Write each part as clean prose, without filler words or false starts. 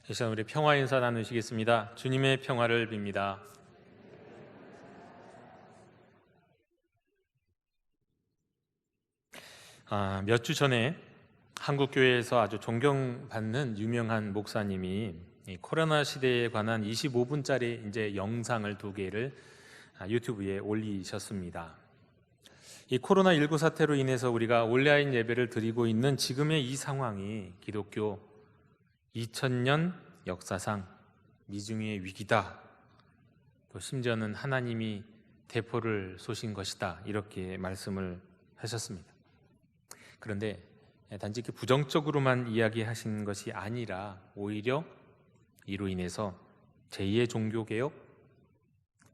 이 시간 우리 평화 인사 나누시겠습니다. 주님의 평화를 빕니다. 몇 주 전에 한국 교회에서 아주 존경받는 유명한 목사님이 이 코로나 시대에 관한 25분짜리 이제 영상을 2개를 유튜브에 올리셨습니다. 이 코로나19 사태로 인해서 우리가 온라인 예배를 드리고 있는 지금의 이 상황이 기독교 2000년 역사상 미중의 위기다. 또 심지어는 하나님이 대포를 쏘신 것이다. 이렇게 말씀을 하셨습니다. 그런데 단지 이렇게 부정적으로만 이야기하신 것이 아니라 오히려 이로 인해서 제2의 종교개혁,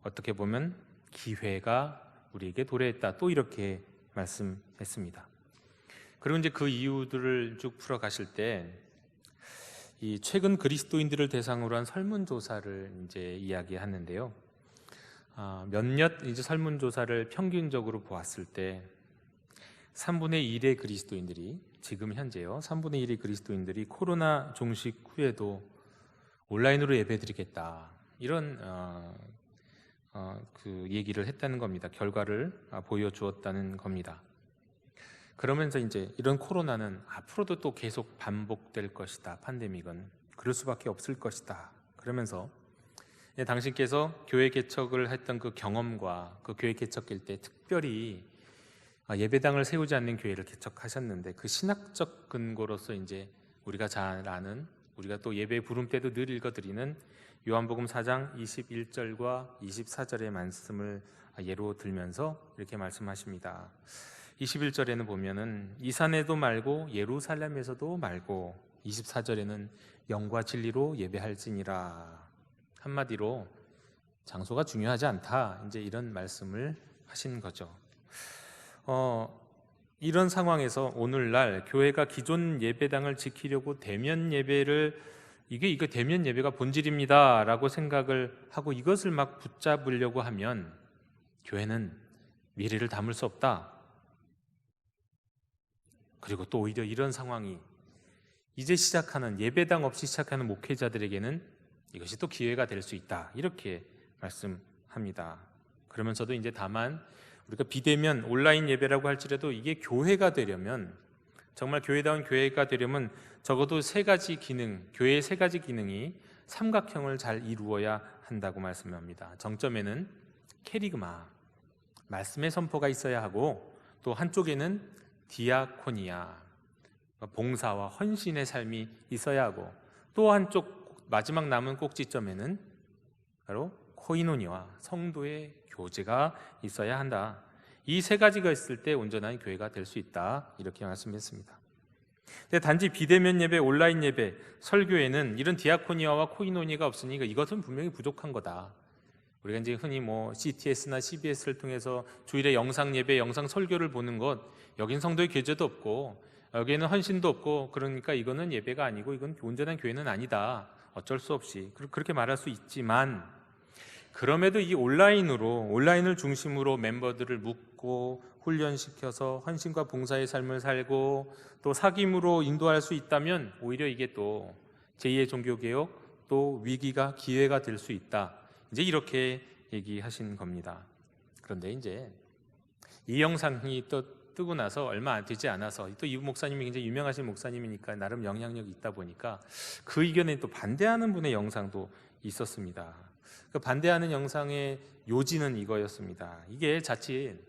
어떻게 보면 기회가 우리에게 도래했다. 또 이렇게 말씀했습니다. 그리고 이제 그 이유들을 쭉 풀어가실 때 이 최근 그리스도인들을 대상으로 한 설문조사를 이제 이야기하는데요. 몇몇 이제 설문조사를 평균적으로 보았을 때 3분의 1의 그리스도인들이 지금 현재요. 3분의 1의 그리스도인들이 코로나 종식 후에도 온라인으로 예배드리겠다. 이런 그 얘기를 했다는 겁니다. 결과를 보여주었다는 겁니다. 그러면서 이제 이런 코로나는 앞으로도 또 계속 반복될 것이다. 팬데믹은 그럴 수밖에 없을 것이다. 그러면서 당신께서 교회 개척을 했던 그 경험과 그 교회 개척일 때 특별히 예배당을 세우지 않는 교회를 개척하셨는데 그 신학적 근거로서 이제 우리가 잘 아는, 우리가 또 예배 부름 때도 늘 읽어드리는 요한복음 4장 21절과 24절의 말씀을 예로 들면서 이렇게 말씀하십니다. 21절에는 보면은 이 산에도 말고 예루살렘에서도 말고, 24절에는 영과 진리로 예배할지니라. 한마디로 장소가 중요하지 않다. 이제 이런 말씀을 하신 거죠. 이런 상황에서 오늘날 교회가 기존 예배당을 지키려고 대면 예배를 이게 대면 예배가 본질입니다 라고 생각을 하고 이것을 막 붙잡으려고 하면 교회는 미래를 담을 수 없다. 그리고 또 오히려 이런 상황이 이제 시작하는, 예배당 없이 시작하는 목회자들에게는 이것이 또 기회가 될 수 있다. 이렇게 말씀합니다. 그러면서도 이제 다만 우리가 비대면 온라인 예배라고 할지라도 이게 교회가 되려면, 정말 교회다운 교회가 되려면 적어도 3가지 기능, 교회의 3가지 기능이 삼각형을 잘 이루어야 한다고 말씀합니다. 정점에는 캐리그마, 말씀의 선포가 있어야 하고, 또 한쪽에는 디아코니아, 봉사와 헌신의 삶이 있어야 하고, 또 한쪽 마지막 남은 꼭지점에는 바로 코이노니와 성도의 교제가 있어야 한다. 이 3가지가 있을 때 온전한 교회가 될 수 있다. 이렇게 말씀했습니다. 근데 단지 비대면 예배, 온라인 예배, 설교에는 이런 디아코니아와 코이노니가 없으니까 이것은 분명히 부족한 거다. 우리가 이제 흔히 CTS나 CBS를 통해서 주일에 영상 예배, 영상 설교를 보는 것, 여긴 성도의 교제도 없고 여기에는 헌신도 없고, 그러니까 이거는 예배가 아니고 이건 온전한 교회는 아니다. 어쩔 수 없이 그렇게 말할 수 있지만, 그럼에도 이 온라인을 중심으로 멤버들을 묶고 훈련시켜서 헌신과 봉사의 삶을 살고 또 사귐으로 인도할 수 있다면 오히려 이게 또 제2의 종교개혁, 또 위기가 기회가 될 수 있다. 이제 이렇게 얘기하신 겁니다. 그런데 이제 이 영상이 또 뜨고 나서 얼마 되지 않아서, 또 이 목사님이 굉장히 유명하신 목사님이니까 나름 영향력이 있다 보니까 그 의견에 또 반대하는 분의 영상도 있었습니다. 그 반대하는 영상의 요지는 이거였습니다. 이게 자칫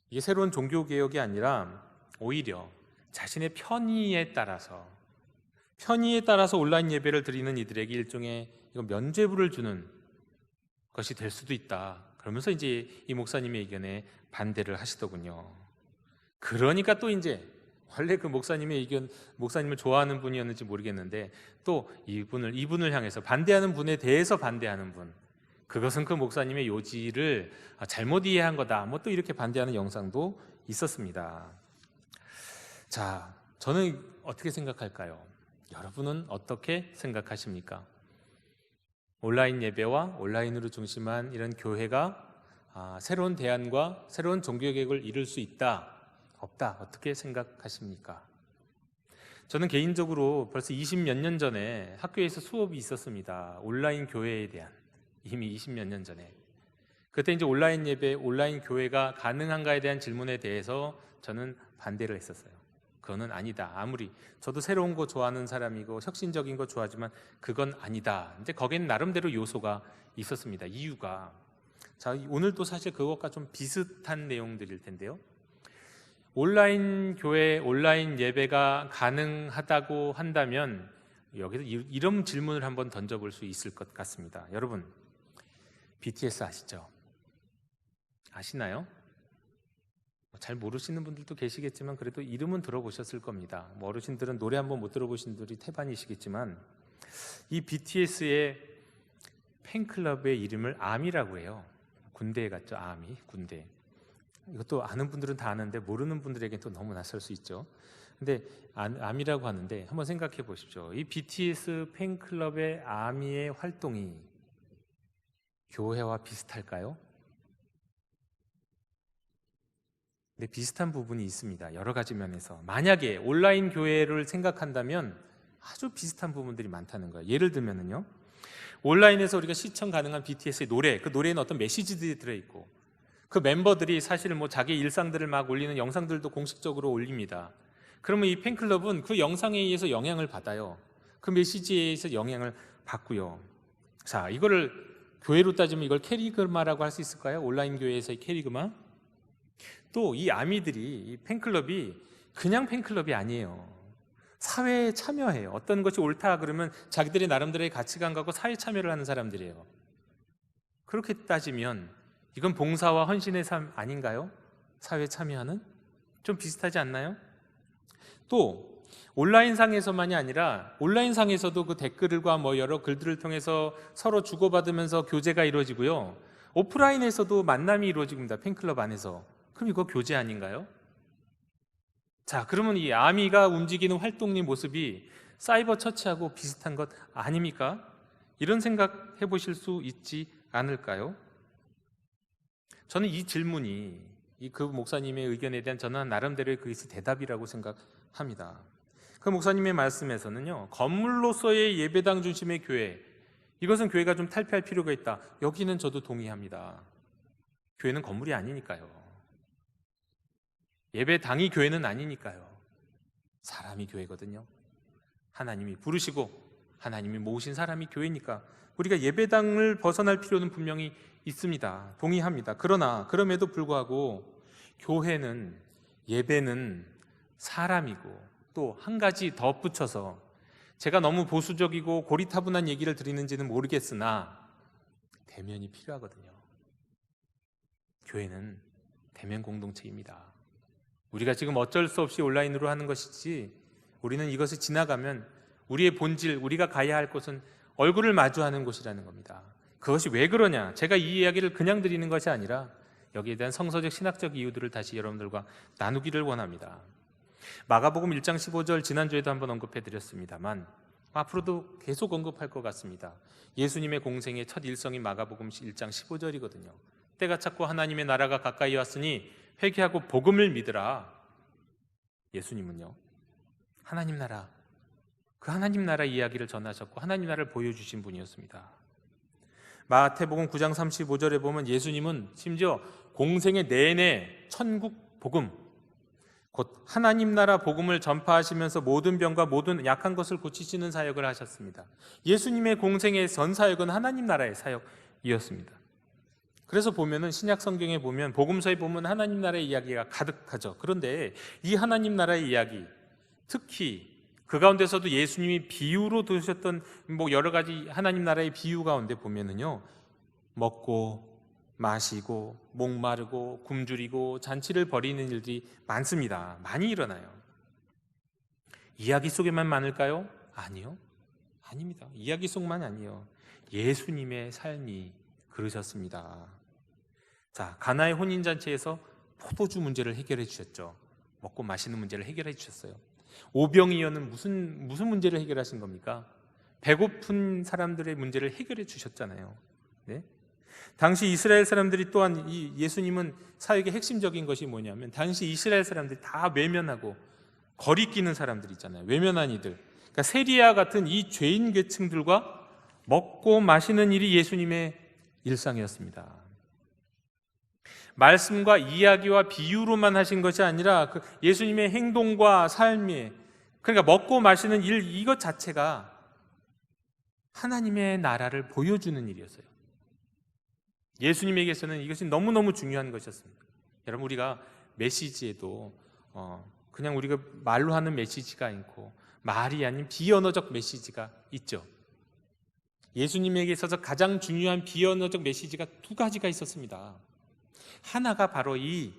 이게 새로운 종교개혁이 아니라 오히려 자신의 편의에 따라서 온라인 예배를 드리는 이들에게 일종의 면죄부를 주는 것이 될 수도 있다. 그러면서 이제 이 목사님의 의견에 반대를 하시더군요. 그러니까 또 이제 원래 그 목사님의 의견, 목사님을 좋아하는 분이었는지 모르겠는데 또 이분을 향해서 반대하는 분에 대해서 반대하는 분, 그것은 그 목사님의 요지를 잘못 이해한 거다. 또 이렇게 반대하는 영상도 있었습니다. 자, 저는 어떻게 생각할까요? 여러분은 어떻게 생각하십니까? 온라인 예배와 온라인으로 중심한 이런 교회가 새로운 대안과 새로운 종교개혁을 이룰 수 있다, 없다, 어떻게 생각하십니까? 저는 개인적으로 벌써 20몇 년 전에 학교에서 수업이 있었습니다. 온라인 교회에 대한, 이미 20몇 년 전에. 그때 이제 온라인 예배, 온라인 교회가 가능한가에 대한 질문에 대해서 저는 반대를 했었어요. 그거는 아니다. 아무리 저도 새로운 거 좋아하는 사람이고 혁신적인 거 좋아하지만 그건 아니다. 이제 거기는 나름대로 요소가 있었습니다. 이유가, 자, 오늘도 사실 그것과 좀 비슷한 내용들일 텐데요. 온라인 교회, 온라인 예배가 가능하다고 한다면 여기서 이런 질문을 한번 던져볼 수 있을 것 같습니다. 여러분, BTS 아시죠? 아시나요? 잘 모르시는 분들도 계시겠지만 그래도 이름은 들어보셨을 겁니다. 어르신들은 노래 한번 못 들어보신 분들이 태반이시겠지만, 이 BTS의 팬클럽의 이름을 아미라고 해요. 군대에 갔죠. 아미, 군대. 이것도 아는 분들은 다 아는데 모르는 분들에게 또 너무 낯설 수 있죠. 근데 아미라고 하는데 한번 생각해 보십시오. 이 BTS 팬클럽의 아미의 활동이 교회와 비슷할까요? 네, 비슷한 부분이 있습니다. 여러 가지 면에서. 만약에 온라인 교회를 생각한다면 아주 비슷한 부분들이 많다는 거예요. 예를 들면은요, 온라인에서 우리가 시청 가능한 BTS의 노래, 그 노래에는 어떤 메시지들이 들어있고, 그 멤버들이 사실 자기 일상들을 막 올리는 영상들도 공식적으로 올립니다. 그러면 이 팬클럽은 그 영상에 의해서 영향을 받아요. 그 메시지에 의해서 영향을 받고요. 자, 이거를 교회로 따지면 이걸 캐리그마라고 할 수 있을까요? 온라인 교회에서의 캐리그마? 또 이 아미들이, 이 팬클럽이 그냥 팬클럽이 아니에요. 사회에 참여해요. 어떤 것이 옳다 그러면 자기들의 나름대로의 가치관 갖고 사회 참여를 하는 사람들이에요. 그렇게 따지면 이건 봉사와 헌신의 삶 아닌가요? 사회에 참여하는? 좀 비슷하지 않나요? 또 온라인상에서만이 아니라 온라인상에서도 그 댓글과 여러 글들을 통해서 서로 주고받으면서 교제가 이루어지고요, 오프라인에서도 만남이 이루어집니다. 팬클럽 안에서. 그럼 이거 교제 아닌가요? 자, 그러면 이 아미가 움직이는 활동의 모습이 사이버 처치하고 비슷한 것 아닙니까? 이런 생각 해보실 수 있지 않을까요? 저는 이 질문이, 그 목사님의 의견에 대한 저는 나름대로의 그것이 대답이라고 생각합니다. 그 목사님의 말씀에서는요, 건물로서의 예배당 중심의 교회, 이것은 교회가 좀 탈피할 필요가 있다. 여기는 저도 동의합니다. 교회는 건물이 아니니까요. 예배당이 교회는 아니니까요. 사람이 교회거든요. 하나님이 부르시고 하나님이 모으신 사람이 교회니까 우리가 예배당을 벗어날 필요는 분명히 있습니다. 동의합니다. 그러나 그럼에도 불구하고 교회는, 예배는 사람이고, 또 한 가지 덧붙여서 제가 너무 보수적이고 고리타분한 얘기를 드리는지는 모르겠으나 대면이 필요하거든요. 교회는 대면 공동체입니다. 우리가 지금 어쩔 수 없이 온라인으로 하는 것이지, 우리는 이것을 지나가면 우리의 본질, 우리가 가야 할 곳은 얼굴을 마주하는 곳이라는 겁니다. 그것이 왜 그러냐? 제가 이 이야기를 그냥 드리는 것이 아니라 여기에 대한 성서적 신학적 이유들을 다시 여러분들과 나누기를 원합니다. 마가복음 1장 15절 지난주에도 한번 언급해 드렸습니다만 앞으로도 계속 언급할 것 같습니다. 예수님의 공생의 첫 일성인 마가복음 1장 15절이거든요. 때가 찼고 하나님의 나라가 가까이 왔으니 회개하고 복음을 믿으라. 예수님은요, 하나님 나라, 그 하나님 나라 이야기를 전하셨고 하나님 나라를 보여주신 분이었습니다. 마태복음 9장 35절에 보면 예수님은 심지어 공생의 내내 천국 복음, 곧 하나님 나라 복음을 전파하시면서 모든 병과 모든 약한 것을 고치시는 사역을 하셨습니다. 예수님의 공생의 전 사역은 하나님 나라의 사역이었습니다. 그래서 보면은 신약 성경에 보면, 복음서에 보면 하나님 나라의 이야기가 가득하죠. 그런데 이 하나님 나라의 이야기, 특히 그 가운데서도 예수님이 비유로 두셨던 여러 가지 하나님 나라의 비유 가운데 보면은요, 먹고 마시고 목마르고 굶주리고 잔치를 벌이는 일들이 많습니다. 많이 일어나요. 이야기 속에만 많을까요? 아니요, 아닙니다. 이야기 속만 아니에요. 예수님의 삶이 그러셨습니다. 자, 가나의 혼인잔치에서 포도주 문제를 해결해 주셨죠. 먹고 마시는 문제를 해결해 주셨어요. 오병이어는 무슨 문제를 해결하신 겁니까? 배고픈 사람들의 문제를 해결해 주셨잖아요. 네? 당시 이스라엘 사람들이 또한, 이 예수님은 사역의 핵심적인 것이 뭐냐면, 당시 이스라엘 사람들이 다 외면하고 거리끼는 사람들 있잖아요. 외면한 이들. 그러니까 세리와 같은 이 죄인 계층들과 먹고 마시는 일이 예수님의 일상이었습니다. 말씀과 이야기와 비유로만 하신 것이 아니라 그 예수님의 행동과 삶이, 그러니까 먹고 마시는 일 이것 자체가 하나님의 나라를 보여주는 일이었어요. 예수님에게서는 이것이 너무너무 중요한 것이었습니다. 여러분, 우리가 메시지에도 그냥 우리가 말로 하는 메시지가 아니고 말이 아닌 비언어적 메시지가 있죠. 예수님에게 있어서 가장 중요한 비언어적 메시지가 두 가지가 있었습니다. 하나가 바로 이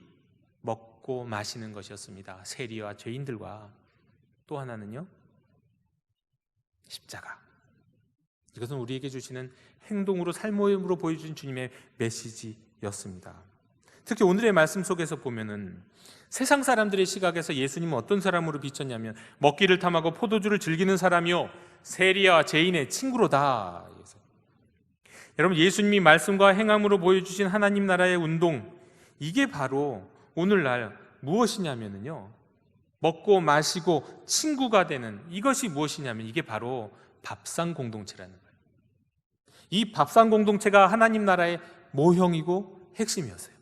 먹고 마시는 것이었습니다. 세리와 죄인들과. 또 하나는요, 십자가. 이것은 우리에게 주시는 행동으로, 삶으로 보여주신 주님의 메시지였습니다. 특히 오늘의 말씀 속에서 보면은 세상 사람들의 시각에서 예수님은 어떤 사람으로 비쳤냐면 먹기를 탐하고 포도주를 즐기는 사람이요 세리와 죄인의 친구로다. 여러분, 예수님이 말씀과 행함으로 보여주신 하나님 나라의 운동, 이게 바로 오늘날 무엇이냐면요, 먹고 마시고 친구가 되는 이것이 무엇이냐면 이게 바로 밥상 공동체라는 거예요. 이 밥상 공동체가 하나님 나라의 모형이고 핵심이었어요.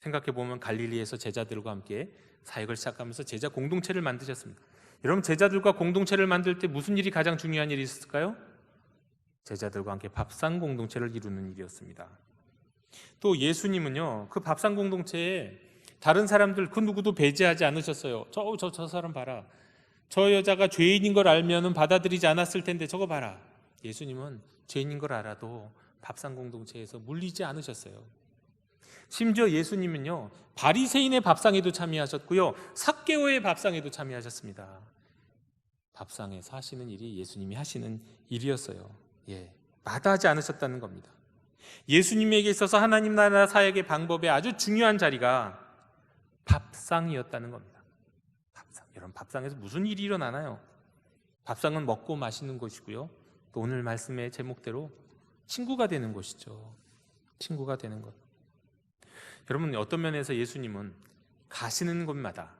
생각해보면 갈릴리에서 제자들과 함께 사역을 시작하면서 제자 공동체를 만드셨습니다. 여러분, 제자들과 공동체를 만들 때 무슨 일이 가장 중요한 일이 있을까요? 제자들과 함께 밥상 공동체를 이루는 일이었습니다. 또 예수님은요, 그 밥상 공동체에 다른 사람들 그 누구도 배제하지 않으셨어요. 저 사람 봐라. 저 여자가 죄인인 걸 알면은 받아들이지 않았을 텐데 저거 봐라. 예수님은 죄인인 걸 알아도 밥상 공동체에서 물리지 않으셨어요. 심지어 예수님은요, 바리새인의 밥상에도 참여하셨고요, 삭개오의 밥상에도 참여하셨습니다. 밥상에서 하시는 일이 예수님이 하시는 일이었어요. 마다하지 않으셨다는 겁니다. 예수님에게 있어서 하나님 나라 사역의 방법의 아주 중요한 자리가 밥상이었다는 겁니다. 밥상. 여러분, 밥상에서 무슨 일이 일어나나요? 밥상은 먹고 마시는 것이고요, 또 오늘 말씀의 제목대로 친구가 되는 것이죠. 친구가 되는 것. 여러분, 어떤 면에서 예수님은 가시는 곳마다,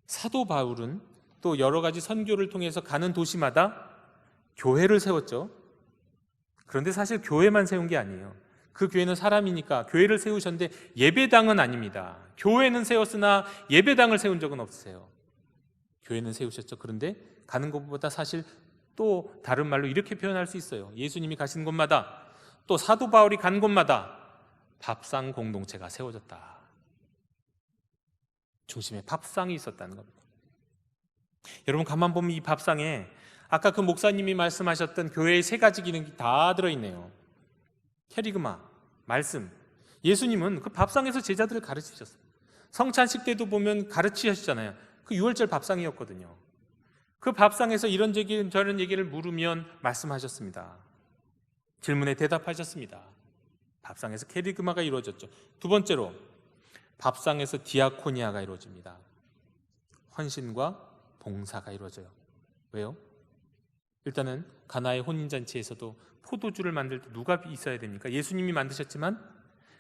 사도 바울은 또 여러 가지 선교를 통해서 가는 도시마다 교회를 세웠죠. 그런데 사실 교회만 세운 게 아니에요. 그 교회는 사람이니까 교회를 세우셨는데 예배당은 아닙니다. 교회는 세웠으나 예배당을 세운 적은 없으세요. 교회는 세우셨죠. 그런데 가는 곳보다 사실 또 다른 말로 이렇게 표현할 수 있어요. 예수님이 가신 곳마다, 또 사도 바울이 간 곳마다 밥상 공동체가 세워졌다. 중심에 밥상이 있었다는 겁니다. 여러분, 가만 보면 이 밥상에 아까 그 목사님이 말씀하셨던 교회의 세 가지 기능이 다 들어있네요. 캐리그마, 말씀. 예수님은 그 밥상에서 제자들을 가르치셨어요. 성찬식 때도 보면 가르치셨잖아요. 그 유월절 밥상이었거든요. 그 밥상에서 이런 얘기 저런 얘기를 물으면 말씀하셨습니다. 질문에 대답하셨습니다. 밥상에서 캐리그마가 이루어졌죠. 두 번째로 밥상에서 디아코니아가 이루어집니다. 헌신과 봉사가 이루어져요. 왜요? 일단은 가나의 혼인잔치에서도 포도주를 만들 때 누가 있어야 됩니까? 예수님이 만드셨지만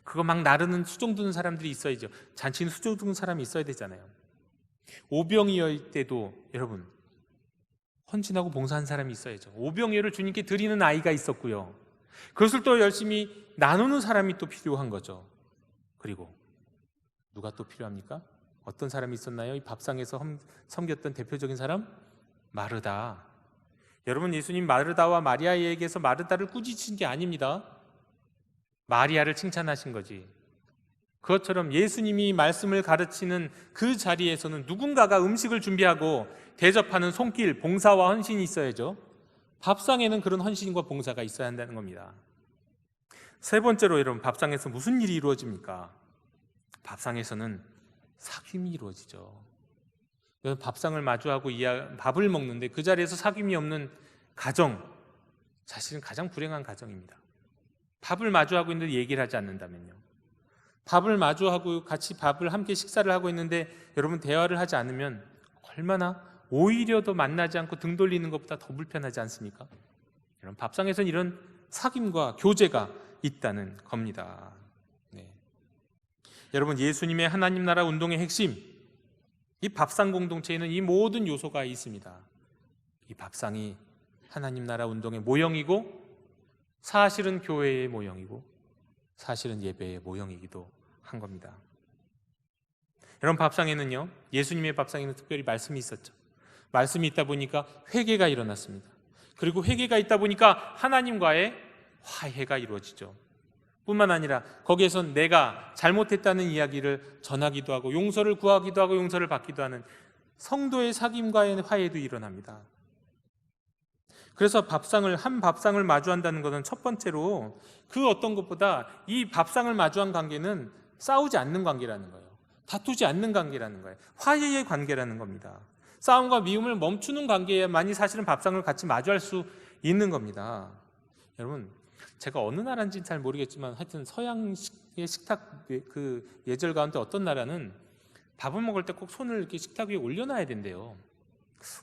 그거 막 나르는 수종 드는 사람들이 있어야죠. 잔치는 수종 드는 사람이 있어야 되잖아요. 오병이어 때도 여러분, 헌신하고 봉사한 사람이 있어야죠. 오병이어를 주님께 드리는 아이가 있었고요, 그것을 또 열심히 나누는 사람이 또 필요한 거죠. 그리고 누가 또 필요합니까? 어떤 사람이 있었나요? 이 밥상에서 섬겼던 대표적인 사람? 마르다. 여러분, 예수님 마르다와 마리아에게서 마르다를 꾸짖으신 게 아닙니다. 마리아를 칭찬하신 거지. 그것처럼 예수님이 말씀을 가르치는 그 자리에서는 누군가가 음식을 준비하고 대접하는 손길, 봉사와 헌신이 있어야죠. 밥상에는 그런 헌신과 봉사가 있어야 한다는 겁니다. 세 번째로, 여러분, 밥상에서 무슨 일이 이루어집니까? 밥상에서는 사귐이 이루어지죠. 밥상을 마주하고 밥을 먹는데 그 자리에서 사귐이 없는 가정, 사실은 가장 불행한 가정입니다. 밥을 마주하고 있는데 얘기를 하지 않는다면요. 밥을 마주하고 같이 밥을 함께 식사를 하고 있는데 여러분, 대화를 하지 않으면 얼마나 오히려 더 만나지 않고 등 돌리는 것보다 더 불편하지 않습니까? 여러분, 밥상에서는 이런 사귐과 교제가 있다는 겁니다. 여러분, 예수님의 하나님 나라 운동의 핵심, 이 밥상 공동체에는 이 모든 요소가 있습니다. 이 밥상이 하나님 나라 운동의 모형이고, 사실은 교회의 모형이고, 사실은 예배의 모형이기도 한 겁니다. 여러분, 밥상에는요, 예수님의 밥상에는 특별히 말씀이 있었죠. 말씀이 있다 보니까 회개가 일어났습니다. 그리고 회개가 있다 보니까 하나님과의 화해가 이루어지죠. 뿐만 아니라 거기에서 내가 잘못했다는 이야기를 전하기도 하고, 용서를 구하기도 하고, 용서를 받기도 하는 성도의 사귐과의 화해도 일어납니다. 그래서 한 밥상을 마주한다는 것은 첫 번째로 그 어떤 것보다 이 밥상을 마주한 관계는 싸우지 않는 관계라는 거예요. 다투지 않는 관계라는 거예요. 화해의 관계라는 겁니다. 싸움과 미움을 멈추는 관계에만이 사실은 밥상을 같이 마주할 수 있는 겁니다. 여러분, 제가 어느 나라인지는 잘 모르겠지만 하여튼 서양의 식탁 그 예절 가운데 어떤 나라는 밥을 먹을 때 꼭 손을 이렇게 식탁 위에 올려놔야 된대요.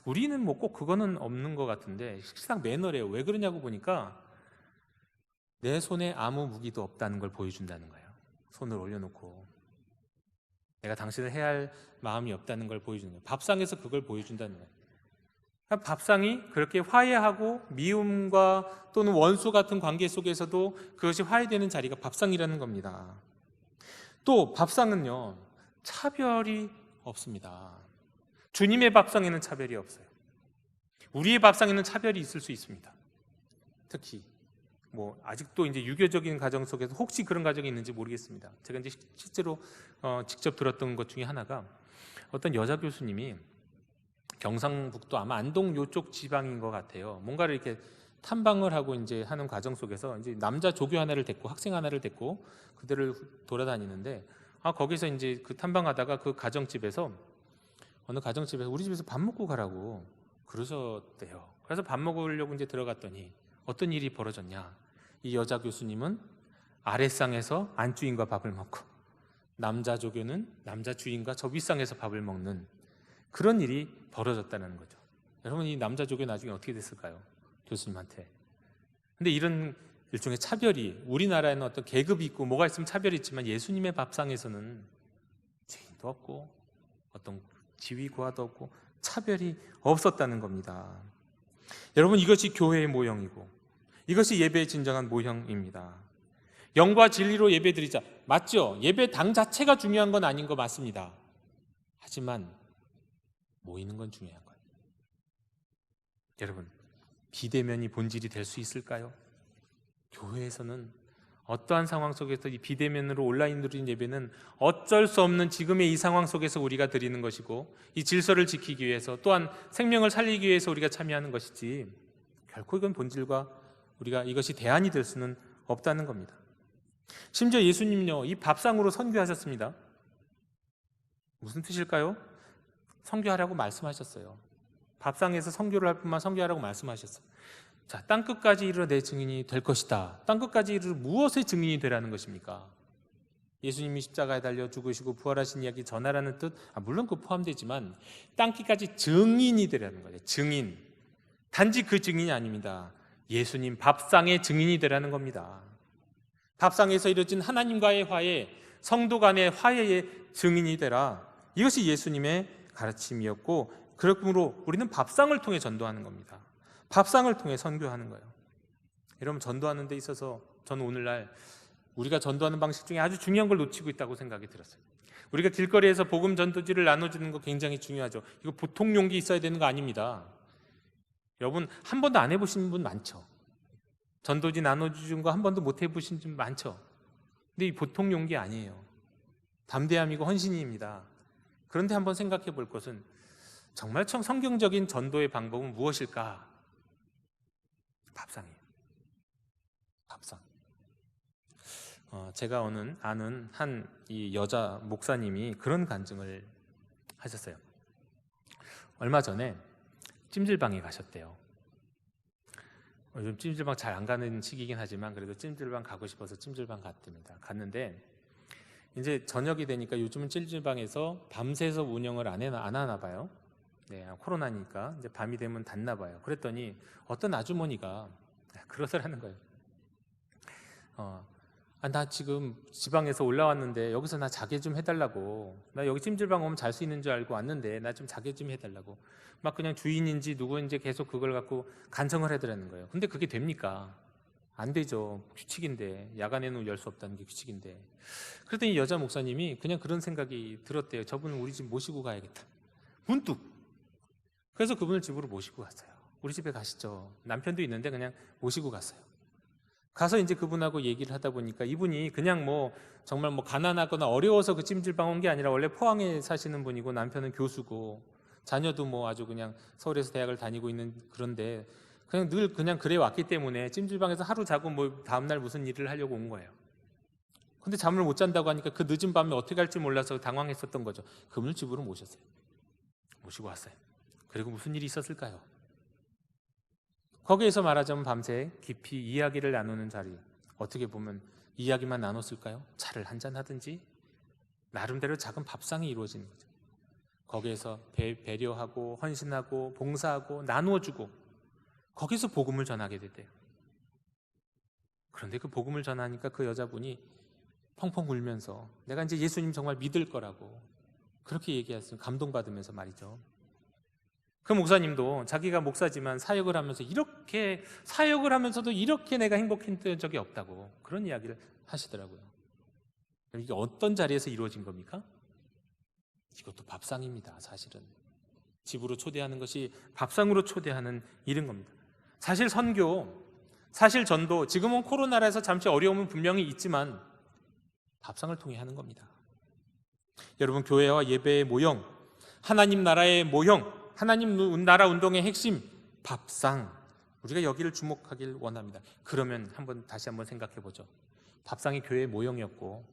우리는 뭐 꼭 그거는 없는 것 같은데 식탁 매너래요. 왜 그러냐고 보니까 내 손에 아무 무기도 없다는 걸 보여준다는 거예요. 손을 올려놓고 내가 당신을 해야 할 마음이 없다는 걸 보여주는 거예요. 밥상에서 그걸 보여준다는 거예요. 그러니까 밥상이 그렇게 화해하고 미움과 또는 원수 같은 관계 속에서도 그것이 화해되는 자리가 밥상이라는 겁니다. 또 밥상은요, 차별이 없습니다. 주님의 밥상에는 차별이 없어요. 우리의 밥상에는 차별이 있을 수 있습니다. 특히 아직도 이제 유교적인 가정 속에서 혹시 그런 가정이 있는지 모르겠습니다. 제가 이제 실제로 직접 들었던 것 중에 하나가, 어떤 여자 교수님이 경상북도 아마 안동 요쪽 지방인 것 같아요. 뭔가를 이렇게 탐방을 하고 이제 하는 과정 속에서 이제 남자 조교 하나를 데리고, 학생 하나를 데리고 그들을 돌아다니는데, 거기서 이제 그 탐방하다가 그 가정집에서, 어느 가정집에서 우리 집에서 밥 먹고 가라고 그러셨대요. 그래서 밥 먹으려고 이제 들어갔더니 어떤 일이 벌어졌냐? 이 여자 교수님은 아랫상에서 안주인과 밥을 먹고, 남자 조교는 남자 주인과 저 윗상에서 밥을 먹는 그런 일이 벌어졌다는 거죠. 여러분, 이 남자 조교 나중에 어떻게 됐을까요? 교수님한테. 근데 이런 일종의 차별이, 우리나라에는 어떤 계급이 있고 뭐가 있으면 차별이 있지만 예수님의 밥상에서는 죄인도 없고 어떤 지위 고하도 없고 차별이 없었다는 겁니다. 여러분, 이것이 교회의 모형이고 이것이 예배의 진정한 모형입니다. 영과 진리로 예배드리자, 맞죠? 예배당 자체가 중요한 건 아닌 거 맞습니다. 하지만 모이는 건 중요한 거예요. 여러분, 비대면이 본질이 될 수 있을까요? 교회에서는 어떠한 상황 속에서 이 비대면으로 온라인으로 드린 예배는 어쩔 수 없는 지금의 이 상황 속에서 우리가 드리는 것이고, 이 질서를 지키기 위해서, 또한 생명을 살리기 위해서 우리가 참여하는 것이지, 결코 이건 본질과 우리가 이것이 대안이 될 수는 없다는 겁니다. 심지어 예수님요, 이 밥상으로 선교하셨습니다. 무슨 뜻일까요? 선교하라고 말씀하셨어요. 밥상에서 선교를 할 뿐만 선교하라고 말씀하셨어요. 자, 땅끝까지 이르러 내 증인이 될 것이다. 땅끝까지 이르러 무엇의 증인이 되라는 것입니까? 예수님이 십자가에 달려 죽으시고 부활하신 이야기 전하라는 뜻, 물론 그 포함되지만 땅끝까지 증인이 되라는 거예요. 증인. 단지 그 증인이 아닙니다. 예수님 밥상의 증인이 되라는 겁니다. 밥상에서 이루어진 하나님과의 화해, 성도 간의 화해의 증인이 되라. 이것이 예수님의 가르침이었고, 그러므로 우리는 밥상을 통해 전도하는 겁니다. 밥상을 통해 선교하는 거예요. 여러분, 전도하는 데 있어서 저는 오늘날 우리가 전도하는 방식 중에 아주 중요한 걸 놓치고 있다고 생각이 들었어요. 우리가 길거리에서 복음 전도지를 나눠주는 거 굉장히 중요하죠. 이거 보통 용기 있어야 되는 거 아닙니다. 여러분, 한 번도 안 해보신 분 많죠. 전도지 나눠주는 거 한 번도 못 해보신 분 많죠. 근데 이 보통 용기 아니에요. 담대함이고 헌신입니다. 그런데 한번 생각해 볼 것은, 정말 성경적인 전도의 방법은 무엇일까? 밥상이에요. 밥상. 제가 아는 한 이 여자 목사님이 그런 간증을 하셨어요. 얼마 전에 찜질방에 가셨대요. 요즘 찜질방 잘 안 가는 시기이긴 하지만 그래도 찜질방 가고 싶어서 찜질방 갔답니다. 갔는데 이제 저녁이 되니까 요즘은 찜질방에서 밤새서 운영을 안 하나 봐요. 네, 코로나니까 이제 밤이 되면 닫나 봐요. 그랬더니 어떤 아주머니가 그러더라는 거예요. 나 지금 지방에서 올라왔는데 여기서 나 자게 좀 해달라고. 나 여기 찜질방 오면 잘 수 있는 줄 알고 왔는데 나 좀 자게 좀 해달라고. 막 그냥 주인인지 누구인지 계속 그걸 갖고 간청을 해달라는 거예요. 근데 그게 됩니까? 안 되죠. 규칙인데. 야간에는 열 수 없다는 게 규칙인데. 그랬더니 여자 목사님이 그냥 그런 생각이 들었대요. 저분은 우리 집 모시고 가야겠다. 문득. 그래서 그분을 집으로 모시고 갔어요. 우리 집에 가시죠. 남편도 있는데 그냥 모시고 갔어요. 가서 이제 그분하고 얘기를 하다 보니까 이분이 그냥 정말 가난하거나 어려워서 그 찜질방 온 게 아니라 원래 포항에 사시는 분이고 남편은 교수고 자녀도 아주 그냥 서울에서 대학을 다니고 있는, 그런데 그냥 늘 그냥 그래 왔기 때문에 찜질방에서 하루 자고 다음날 무슨 일을 하려고 온 거예요. 근데 잠을 못 잔다고 하니까 그 늦은 밤에 어떻게 할지 몰라서 당황했었던 거죠. 그분을 집으로 모셨어요. 모시고 왔어요. 그리고 무슨 일이 있었을까요? 거기에서 말하자면 밤새 깊이 이야기를 나누는 자리, 어떻게 보면 이야기만 나눴을까요? 차를 한잔 하든지 나름대로 작은 밥상이 이루어지는 거죠. 거기에서 배려하고 헌신하고 봉사하고 나누어주고 거기서 복음을 전하게 됐대요. 그런데 그 복음을 전하니까 그 여자분이 펑펑 울면서 내가 이제 예수님 정말 믿을 거라고 그렇게 얘기했어요. 감동받으면서 말이죠. 그 목사님도 자기가 목사지만 사역을 하면서 이렇게 사역을 하면서도 이렇게 내가 행복했던 적이 없다고 그런 이야기를 하시더라고요. 이게 어떤 자리에서 이루어진 겁니까? 이것도 밥상입니다. 사실은 집으로 초대하는 것이 밥상으로 초대하는 일인 겁니다. 사실 선교, 사실 전도, 지금은 코로나라서 잠시 어려움은 분명히 있지만 밥상을 통해 하는 겁니다. 여러분, 교회와 예배의 모형, 하나님 나라의 모형, 하나님 나라 운동의 핵심, 밥상, 우리가 여기를 주목하길 원합니다. 그러면 다시 한번 생각해 보죠. 밥상이 교회의 모형이었고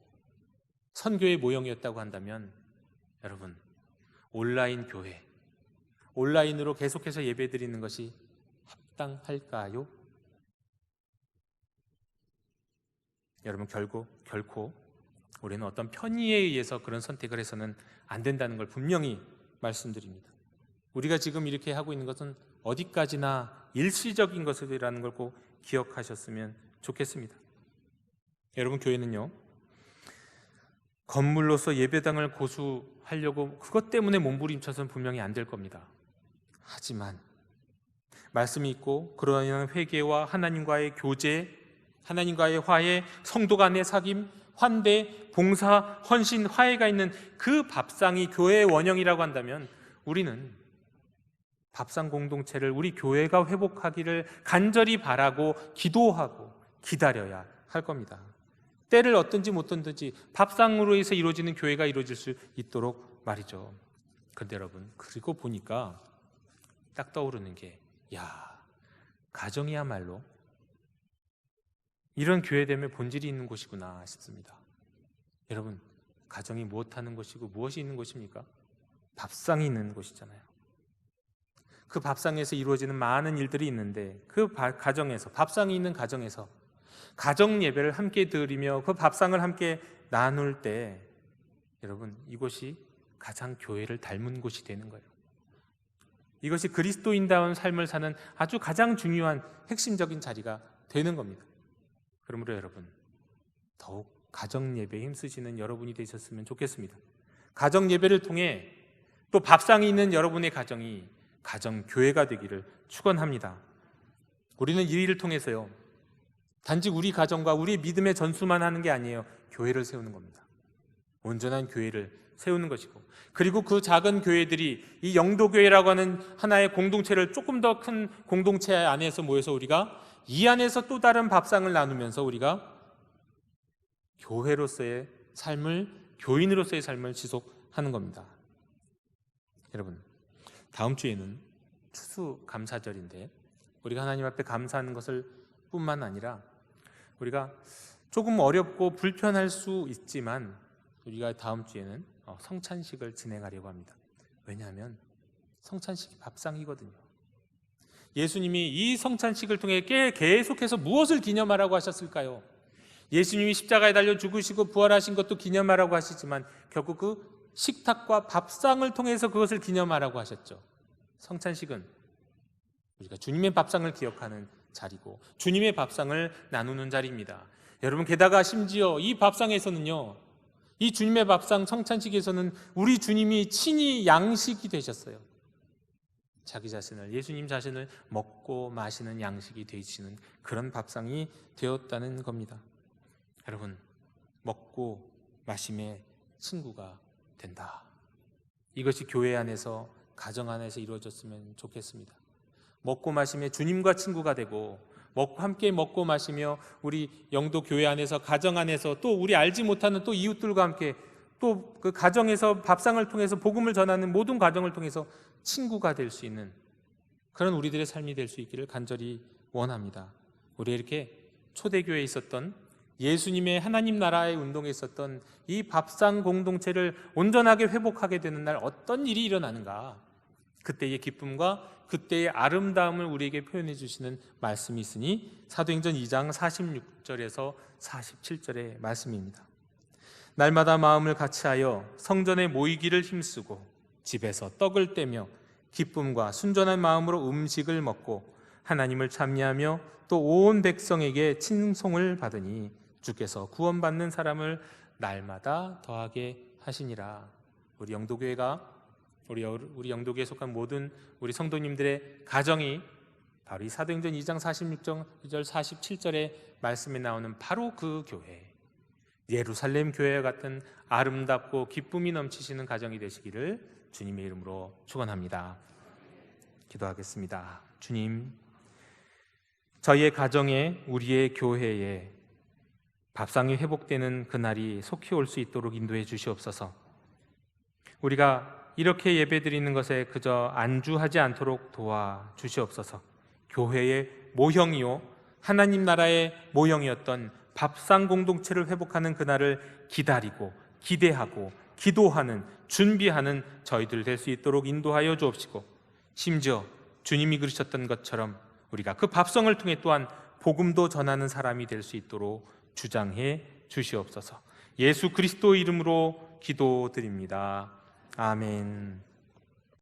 선교의 모형이었다고 한다면 여러분, 온라인 교회, 온라인으로 계속해서 예배드리는 것이 합당할까요? 여러분, 결코 우리는 어떤 편의에 의해서 그런 선택을 해서는 안 된다는 걸 분명히 말씀드립니다. 우리가 지금 이렇게 하고 있는 것은 어디까지나 일시적인 것이라는 걸 꼭 기억하셨으면 좋겠습니다. 여러분, 교회는요, 건물로서 예배당을 고수하려고 그것 때문에 몸부림쳐서는 분명히 안 될 겁니다. 하지만 말씀이 있고 그러한 회개와 하나님과의 교제, 하나님과의 화해, 성도 간의 사귐, 환대, 봉사, 헌신, 화해가 있는 그 밥상이 교회의 원형이라고 한다면 우리는 밥상 공동체를 우리 교회가 회복하기를 간절히 바라고 기도하고 기다려야 할 겁니다. 때를 어떤지 못하든지 밥상으로 해서 이루어지는 교회가 이루어질 수 있도록 말이죠. 그런데 여러분, 그리고 보니까 딱 떠오르는 게 가정이야말로 이런 교회됨의 본질이 있는 곳이구나 싶습니다. 여러분, 가정이 무엇하는 곳이고 무엇이 있는 곳입니까? 밥상이 있는 곳이잖아요. 그 밥상에서 이루어지는 많은 일들이 있는데 그 가정에서, 밥상이 있는 가정에서 가정 예배를 함께 드리며 그 밥상을 함께 나눌 때 여러분, 이곳이 가장 교회를 닮은 곳이 되는 거예요. 이것이 그리스도인다운 삶을 사는 아주 가장 중요한 핵심적인 자리가 되는 겁니다. 그러므로 여러분, 더욱 가정 예배에 힘쓰시는 여러분이 되셨으면 좋겠습니다. 가정 예배를 통해 또 밥상이 있는 여러분의 가정이 가정 교회가 되기를 축원합니다. 우리는 이 일을 통해서요, 단지 우리 가정과 우리의 믿음의 전수만 하는 게 아니에요. 교회를 세우는 겁니다. 온전한 교회를 세우는 것이고, 그리고 그 작은 교회들이 이 영도교회라고 하는 하나의 공동체를 조금 더 큰 공동체 안에서 모여서 우리가 이 안에서 또 다른 밥상을 나누면서 우리가 교회로서의 삶을, 교인으로서의 삶을 지속하는 겁니다. 여러분, 다음 주에는 추수감사절인데 우리가 하나님 앞에 감사하는 것을 뿐만 아니라 우리가 조금 어렵고 불편할 수 있지만 우리가 다음 주에는 성찬식을 진행하려고 합니다. 왜냐하면 성찬식이 밥상이거든요. 예수님이 이 성찬식을 통해 계속해서 무엇을 기념하라고 하셨을까요? 예수님이 십자가에 달려 죽으시고 부활하신 것도 기념하라고 하시지만 결국 그 식탁과 밥상을 통해서 그것을 기념하라고 하셨죠. 성찬식은 우리가 주님의 밥상을 기억하는 자리고 주님의 밥상을 나누는 자리입니다. 여러분, 게다가 심지어 이 밥상에서는요, 이 주님의 밥상 성찬식에서는 우리 주님이 친히 양식이 되셨어요. 자기 자신을, 예수님 자신을 먹고 마시는 양식이 되시는 그런 밥상이 되었다는 겁니다. 여러분, 먹고 마심의 친구가 된다. 이것이 교회 안에서, 가정 안에서 이루어졌으면 좋겠습니다. 먹고 마심의 주님과 친구가 되고, 함께 먹고 마시며 우리 영도 교회 안에서, 가정 안에서, 또 우리 알지 못하는 또 이웃들과 함께, 또 그 가정에서 밥상을 통해서 복음을 전하는 모든 과정을 통해서 친구가 될 수 있는 그런 우리들의 삶이 될 수 있기를 간절히 원합니다. 우리 이렇게 초대교회에 있었던, 예수님의 하나님 나라의 운동에 있었던 이 밥상 공동체를 온전하게 회복하게 되는 날 어떤 일이 일어나는가, 그때의 기쁨과 그때의 아름다움을 우리에게 표현해 주시는 말씀이 있으니 사도행전 2장 46절에서 47절의 말씀입니다. 날마다 마음을 같이하여 성전에 모이기를 힘쓰고 집에서 떡을 떼며 기쁨과 순전한 마음으로 음식을 먹고 하나님을 찬미하며 또 온 백성에게 칭송을 받으니 주께서 구원받는 사람을 날마다 더하게 하시니라. 우리 영도교회가, 우리 영도교회에 속한 모든 우리 성도님들의 가정이 바로 이 사도행전 2장 46절 47절의 말씀에 나오는 바로 그 교회, 예루살렘 교회와 같은 아름답고 기쁨이 넘치시는 가정이 되시기를 주님의 이름으로 축원합니다. 기도하겠습니다. 주님, 저희의 가정에, 우리의 교회에 밥상이 회복되는 그날이 속히 올 수 있도록 인도해 주시옵소서. 우리가 이렇게 예배드리는 것에 그저 안주하지 않도록 도와 주시옵소서. 교회의 모형이요, 하나님 나라의 모형이었던 밥상 공동체를 회복하는 그날을 기다리고 기대하고 기도하는, 준비하는 저희들 될 수 있도록 인도하여 주옵시고, 심지어 주님이 그러셨던 것처럼 우리가 그 밥상을 통해 또한 복음도 전하는 사람이 될 수 있도록 주장해 주시옵소서. 예수 그리스도 이름으로 기도드립니다. 아멘.